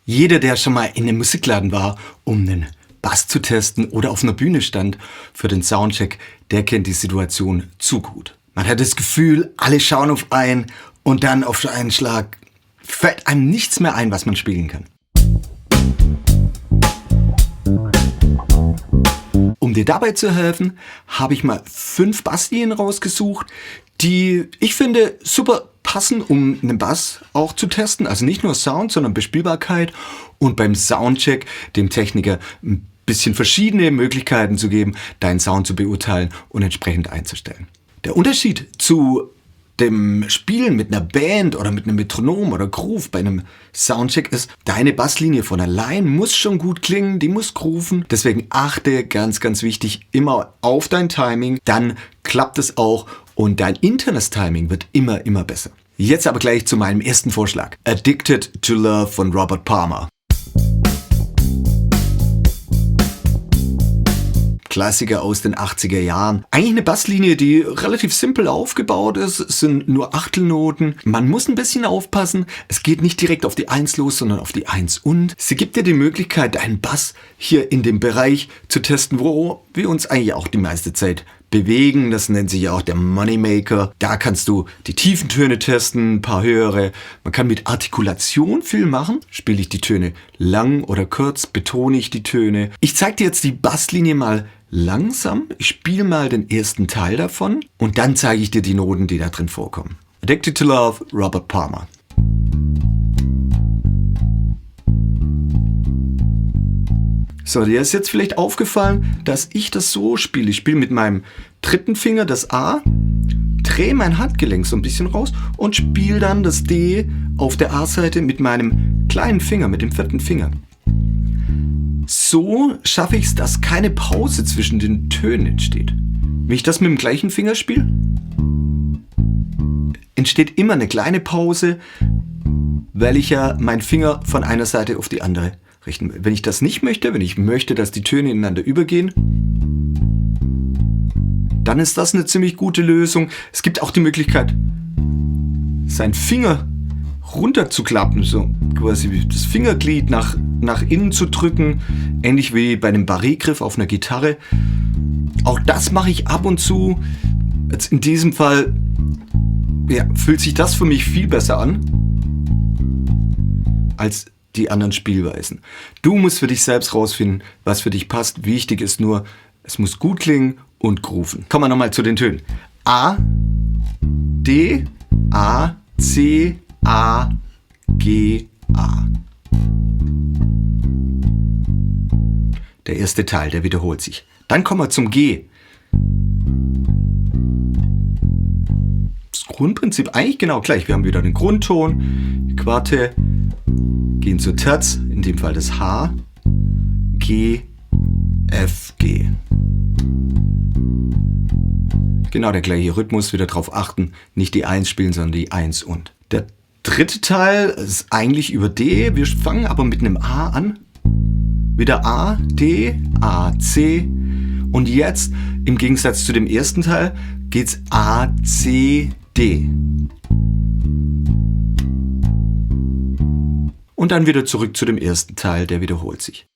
Jeder, der schon mal in einem Musikladen war, um einen Bass zu testen oder auf einer Bühne stand für den Soundcheck, der kennt die Situation zu gut. Man hat das Gefühl, alle schauen auf einen und dann auf einen Schlag fällt einem nichts mehr ein, was man spielen kann. Um dir dabei zu helfen, habe ich mal 5 Basslinien rausgesucht, die ich finde super passen, um einen Bass auch zu testen. Also nicht nur Sound, sondern Bespielbarkeit und beim Soundcheck dem Techniker ein bisschen verschiedene Möglichkeiten zu geben, deinen Sound zu beurteilen und entsprechend einzustellen. Der Unterschied zu dem Spielen mit einer Band oder mit einem Metronom oder Groove bei einem Soundcheck ist, deine Basslinie von allein muss schon gut klingen, die muss grooven. Deswegen achte, ganz, ganz wichtig, immer auf dein Timing, dann klappt es auch und dein internes Timing wird immer, immer besser. Jetzt aber gleich zu meinem ersten Vorschlag. Addicted to Love von Robert Palmer. Klassiker aus den 80er Jahren. Eigentlich eine Basslinie, die relativ simpel aufgebaut ist. Es sind nur Achtelnoten. Man muss ein bisschen aufpassen. Es geht nicht direkt auf die 1 los, sondern auf die 1 und. Sie gibt dir die Möglichkeit, deinen Bass hier in dem Bereich zu testen, wo wir uns eigentlich auch die meiste Zeit bewegen. Das nennt sich ja auch der Moneymaker. Da kannst du die tiefen Töne testen, ein paar höhere. Man kann mit Artikulation viel machen. Spiele ich die Töne lang oder kurz? Betone ich die Töne? Ich zeige dir jetzt die Basslinie mal langsam. Ich spiele mal den ersten Teil davon und dann zeige ich dir die Noten, die da drin vorkommen. Addicted to Love, Robert Palmer. So, dir ist jetzt vielleicht aufgefallen, dass ich das so spiele. Ich spiele mit meinem dritten Finger das A, drehe mein Handgelenk so ein bisschen raus und spiele dann das D auf der A-Seite mit meinem kleinen Finger, mit dem 4. Finger. So schaffe ich es, dass keine Pause zwischen den Tönen entsteht. Wenn ich das mit dem gleichen Finger spiele, entsteht immer eine kleine Pause, weil ich ja meinen Finger von einer Seite auf die andere richten will. Wenn ich das nicht möchte, wenn ich möchte, dass die Töne ineinander übergehen, dann ist das eine ziemlich gute Lösung. Es gibt auch die Möglichkeit, seinen Finger runterzuklappen, so quasi das Fingerglied nach innen zu drücken, ähnlich wie bei einem Barré-Griff auf einer Gitarre. Auch das mache ich ab und zu. Jetzt in diesem Fall fühlt sich das für mich viel besser an als die anderen Spielweisen. Du musst für dich selbst rausfinden, was für dich passt. Wichtig ist nur, es muss gut klingen und grooven. Kommen wir nochmal zu den Tönen. A, D, A, C, A, G, A. Der erste Teil, der wiederholt sich. Dann kommen wir zum G. Das Grundprinzip eigentlich genau gleich. Wir haben wieder den Grundton, die Quarte, gehen zur Terz, in dem Fall das H, G, F, G. Genau der gleiche Rhythmus, wieder darauf achten, nicht die 1 spielen, sondern die 1 und. Der dritte Teil ist eigentlich über D, wir fangen aber mit einem A an. Wieder A, D, A, C und jetzt, im Gegensatz zu dem ersten Teil, geht's A, C, D. Und dann wieder zurück zu dem ersten Teil, der wiederholt sich.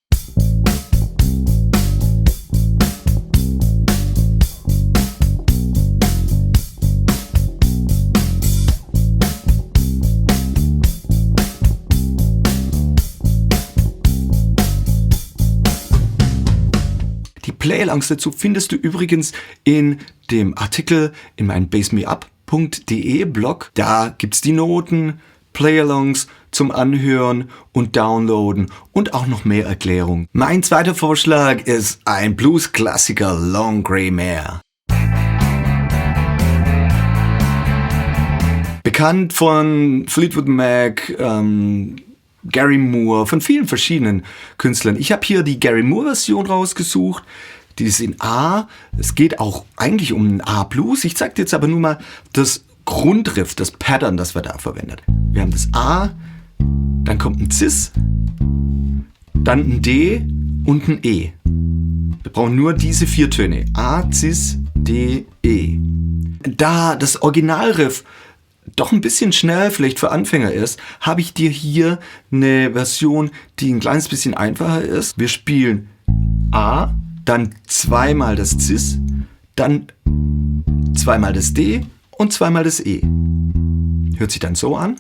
Die Playalongs dazu findest du übrigens in dem Artikel in meinem basemeUp.de Blog. Da gibt's die Noten, Playalongs zum Anhören und Downloaden und auch noch mehr Erklärungen. Mein zweiter Vorschlag ist ein Blues-Klassiker, Long Grey Mare. Bekannt von Fleetwood Mac, Gary Moore, von vielen verschiedenen Künstlern. Ich habe hier die Gary Moore-Version rausgesucht. Die ist in A. Es geht auch eigentlich um einen A-Blues. Ich zeige dir jetzt aber nur mal das Grundriff, das Pattern, das wir da verwendet. Wir haben das A, dann kommt ein Cis, dann ein D und ein E. Wir brauchen nur diese 4 Töne. A, Cis, D, E. Da das Originalriff doch ein bisschen schnell vielleicht für Anfänger ist, habe ich dir hier eine Version, die ein kleines bisschen einfacher ist. Wir spielen A, dann zweimal das Cis, dann zweimal das D und zweimal das E. Hört sich dann so an.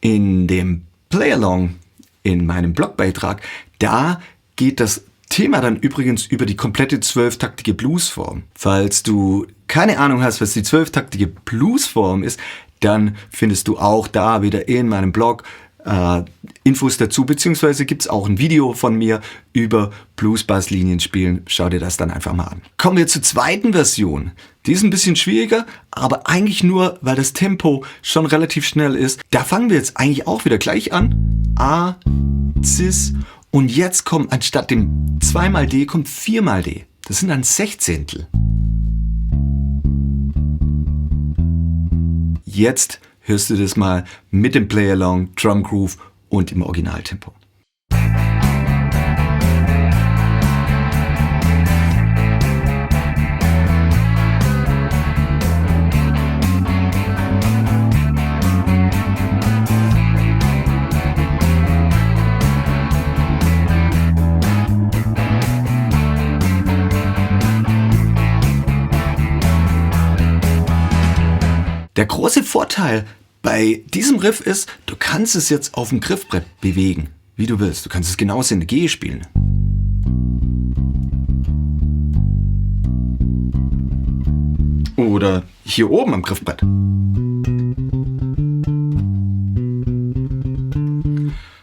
In dem Playalong, in meinem Blogbeitrag, da geht das Thema dann übrigens über die komplette 12-taktige Bluesform. Falls du keine Ahnung hast, was die 12-taktige Bluesform ist, dann findest du auch da wieder in meinem Blog Infos dazu, beziehungsweise gibt es auch ein Video von mir über Blues-Bass-Linien spielen. Schau dir das dann einfach mal an. Kommen wir zur zweiten Version. Die ist ein bisschen schwieriger, aber eigentlich nur, weil das Tempo schon relativ schnell ist. Da fangen wir jetzt eigentlich auch wieder gleich an. A, Cis und jetzt kommt anstatt dem 2x D kommt 4x D. Das sind dann Sechzehntel. Jetzt hörst du das mal mit dem Play-Along, Drum Groove und im Originaltempo. Der große Vorteil bei diesem Riff ist, du kannst es jetzt auf dem Griffbrett bewegen, wie du willst. Du kannst es genauso in der G spielen. Oder hier oben am Griffbrett.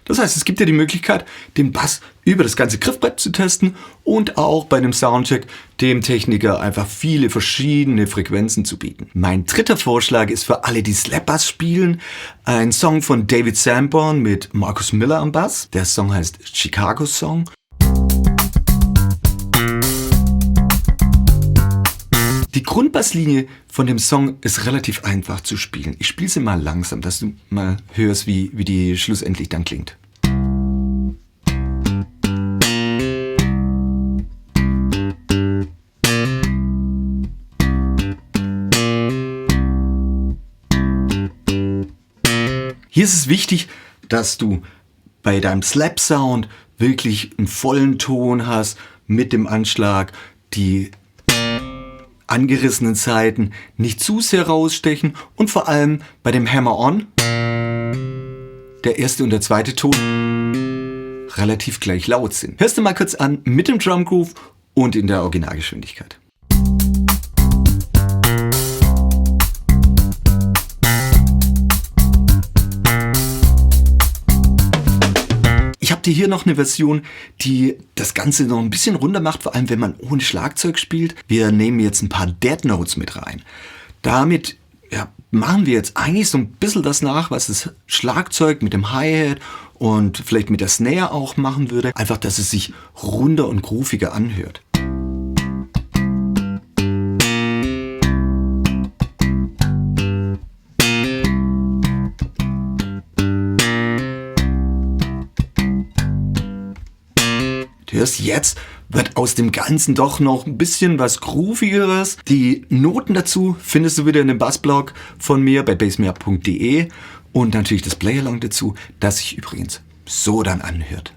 Das heißt, es gibt dir die Möglichkeit, den Bass über das ganze Griffbrett zu testen und auch bei einem Soundcheck dem Techniker einfach viele verschiedene Frequenzen zu bieten. Mein dritter Vorschlag ist für alle, die Slap-Bass spielen, ein Song von David Sanborn mit Marcus Miller am Bass. Der Song heißt Chicago Song. Die Grundbasslinie von dem Song ist relativ einfach zu spielen. Ich spiele sie mal langsam, dass du mal hörst, wie die schlussendlich dann klingt. Hier ist es wichtig, dass du bei deinem Slap-Sound wirklich einen vollen Ton hast mit dem Anschlag, die angerissenen Saiten nicht zu sehr rausstechen und vor allem bei dem Hammer-On, der erste und der zweite Ton, relativ gleich laut sind. Hörst du mal kurz an mit dem Drum Groove und in der Originalgeschwindigkeit. Ich habe dir hier noch eine Version, die das Ganze noch ein bisschen runter macht, vor allem wenn man ohne Schlagzeug spielt. Wir nehmen jetzt ein paar Dead Notes mit rein. Damit machen wir jetzt eigentlich so ein bisschen das nach, was das Schlagzeug mit dem Hi-Hat und vielleicht mit der Snare auch machen würde. Einfach, dass es sich runder und grooviger anhört. Du hörst, jetzt wird aus dem Ganzen doch noch ein bisschen was Groovigeres. Die Noten dazu findest du wieder in dem Bassblog von mir bei bassmere.de und natürlich das Playalong dazu, das sich übrigens so dann anhört.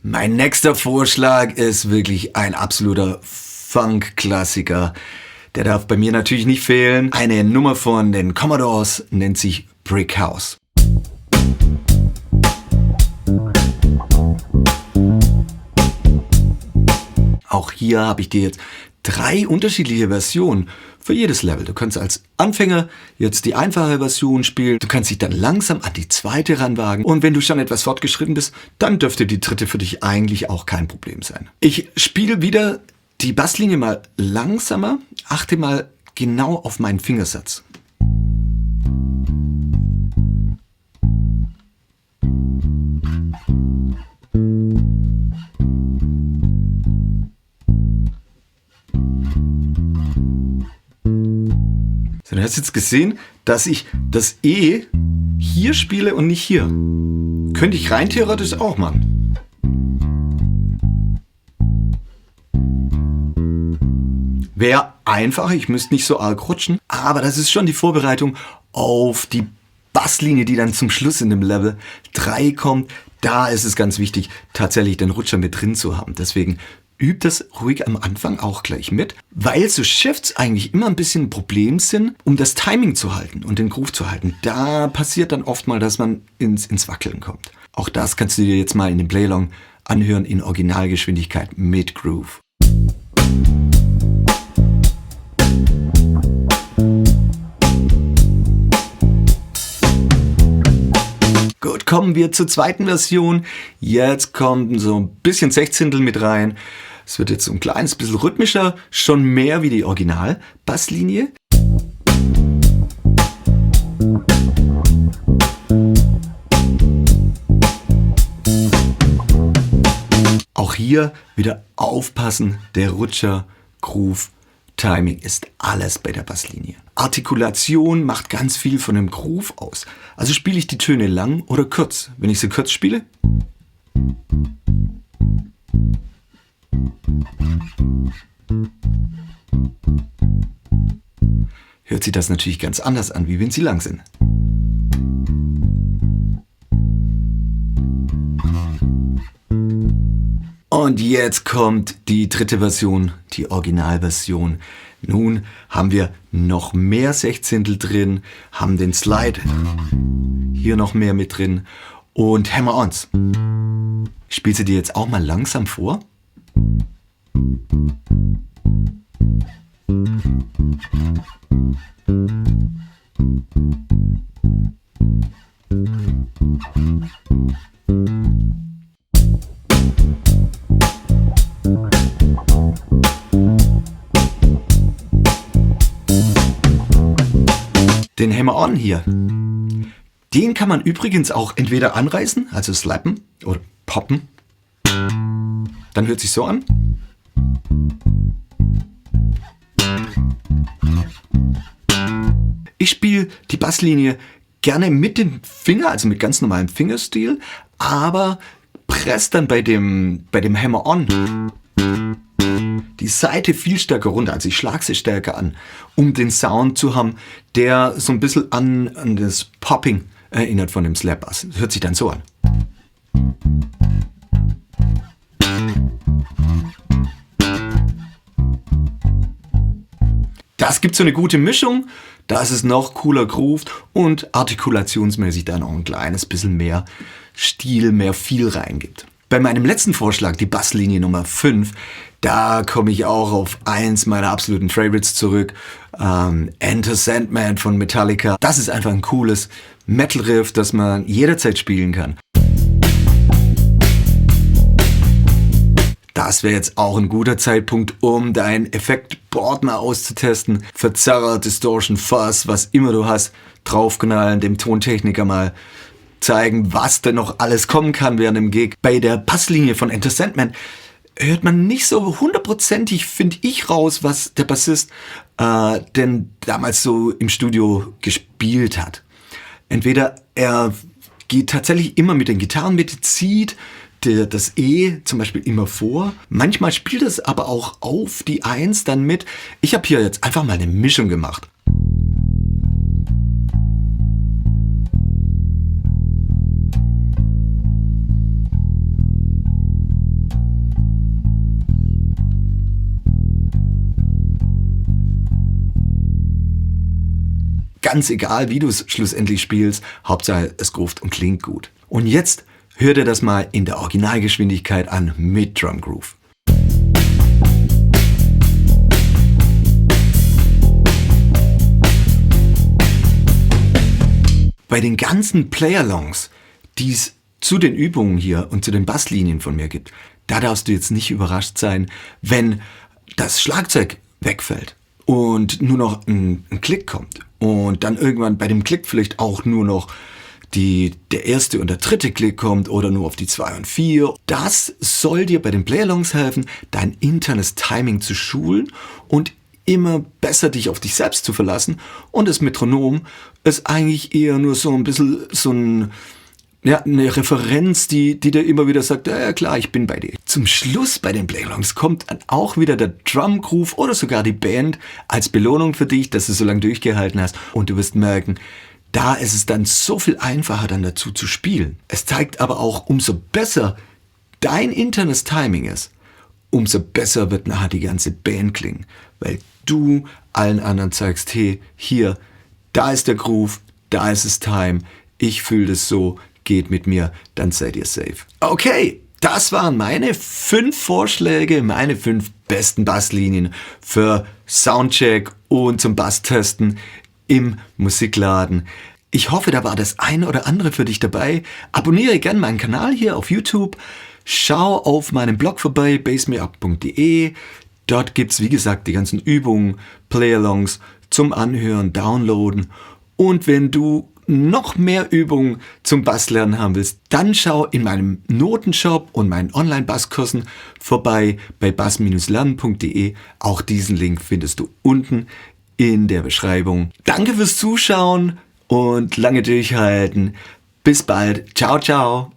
Mein nächster Vorschlag ist wirklich ein absoluter Funk-Klassiker. Der darf bei mir natürlich nicht fehlen. Eine Nummer von den Commodores nennt sich Brick House. Auch hier habe ich dir jetzt 3 unterschiedliche Versionen für jedes Level. Du kannst als Anfänger jetzt die einfache Version spielen. Du kannst dich dann langsam an die zweite ranwagen. Und wenn du schon etwas fortgeschritten bist, dann dürfte die dritte für dich eigentlich auch kein Problem sein. Ich spiele wieder die Basslinie mal langsamer. Achte mal genau auf meinen Fingersatz. So, du hast jetzt gesehen, dass ich das E hier spiele und nicht hier. Könnte ich rein theoretisch auch machen. Wäre einfacher, ich müsste nicht so arg rutschen, aber das ist schon die Vorbereitung auf die Basslinie, die dann zum Schluss in dem Level 3 kommt. Da ist es ganz wichtig, tatsächlich den Rutscher mit drin zu haben. Deswegen übt das ruhig am Anfang auch gleich mit, weil so Shifts eigentlich immer ein bisschen ein Problem sind, um das Timing zu halten und den Groove zu halten. Da passiert dann oft mal, dass man ins Wackeln kommt. Auch das kannst du dir jetzt mal in dem Playlong anhören in Originalgeschwindigkeit mit Groove. Gut, kommen wir zur zweiten Version. Jetzt kommt so ein bisschen Sechzehntel mit rein. Es wird jetzt so ein kleines bisschen rhythmischer, schon mehr wie die Original-Basslinie. Auch hier wieder aufpassen, der Rutscher, Groove, Timing ist alles bei der Basslinie. Artikulation macht ganz viel von dem Groove aus. Also spiele ich die Töne lang oder kurz. Wenn ich sie kurz spiele, hört sich das natürlich ganz anders an, wie wenn sie lang sind. Und jetzt kommt die dritte Version, die Originalversion. Nun haben wir noch mehr Sechzehntel drin, haben den Slide hier noch mehr mit drin und Hammer-Ons. Ich spiele sie dir jetzt auch mal langsam vor. Den Hammer-On hier, den kann man übrigens auch entweder anreißen, also slappen oder poppen. Dann hört sich so an. Ich spiele die Basslinie gerne mit dem Finger, also mit ganz normalem Fingerstil, aber presse dann bei dem Hammer-On die Saite viel stärker runter, also ich schlage sie stärker an, um den Sound zu haben, der so ein bisschen an das Popping erinnert von dem Slap-Bass. Das hört sich dann so an. Das gibt so eine gute Mischung, das ist noch cooler Groove und artikulationsmäßig dann auch ein kleines bisschen mehr Stil, mehr Feel reingibt. Bei meinem letzten Vorschlag, die Basslinie Nummer 5, da komme ich auch auf eins meiner absoluten Favorites zurück. Enter Sandman von Metallica. Das ist einfach ein cooles Metal-Riff, das man jederzeit spielen kann. Das wäre jetzt auch ein guter Zeitpunkt, um dein Effektboard mal auszutesten. Verzerrer, Distortion, Fuzz, was immer du hast, draufknallen, dem Tontechniker mal zeigen, was denn noch alles kommen kann während dem Gig. Bei der Basslinie von Enter Sandman hört man nicht so hundertprozentig, finde ich, raus, was der Bassist denn damals so im Studio gespielt hat. Entweder er geht tatsächlich immer mit den Gitarren mit, zieht das E zum Beispiel immer vor. Manchmal spielt es aber auch auf die 1 dann mit. Ich habe hier jetzt einfach mal eine Mischung gemacht. Ganz egal, wie du es schlussendlich spielst, Hauptsache es groovt und klingt gut. Und jetzt hör dir das mal in der Originalgeschwindigkeit an mit Drum Groove. bei den ganzen Play-Alongs, die es zu den Übungen hier und zu den Basslinien von mir gibt, da darfst du jetzt nicht überrascht sein, wenn das Schlagzeug wegfällt und nur noch ein Klick kommt und dann irgendwann bei dem Klick vielleicht auch nur noch der erste und der dritte Klick kommt oder nur auf die 2 und 4. Das soll dir bei den Play-Alongs helfen, dein internes Timing zu schulen und immer besser dich auf dich selbst zu verlassen. Und das Metronom ist eigentlich eher nur so ein bisschen eine Referenz, die dir immer wieder sagt, ja klar, ich bin bei dir. Zum Schluss bei den Play-Alongs kommt dann auch wieder der Drum Groove oder sogar die Band als Belohnung für dich, dass du so lange durchgehalten hast. Und du wirst merken, da ist es dann so viel einfacher dann dazu zu spielen. Es zeigt aber auch, umso besser dein internes Timing ist, umso besser wird nachher die ganze Band klingen. Weil du allen anderen zeigst, hey, hier, da ist der Groove, da ist das Time, ich fühle das so, geht mit mir, dann seid ihr safe. Okay, das waren meine 5 Vorschläge, meine 5 besten Basslinien für Soundcheck und zum Basstesten im Musikladen. Ich hoffe, da war das eine oder andere für dich dabei. Abonniere gerne meinen Kanal hier auf YouTube. Schau auf meinem Blog vorbei, bassmeup.de. Dort gibt's wie gesagt, die ganzen Übungen, Play-Alongs zum Anhören, Downloaden. Und wenn du noch mehr Übungen zum Basslernen haben willst, dann schau in meinem Notenshop und meinen Online-Basskursen vorbei bei bass-lernen.de. Auch diesen Link findest du unten in der Beschreibung. Danke fürs Zuschauen und lange durchhalten. Bis bald. Ciao, ciao.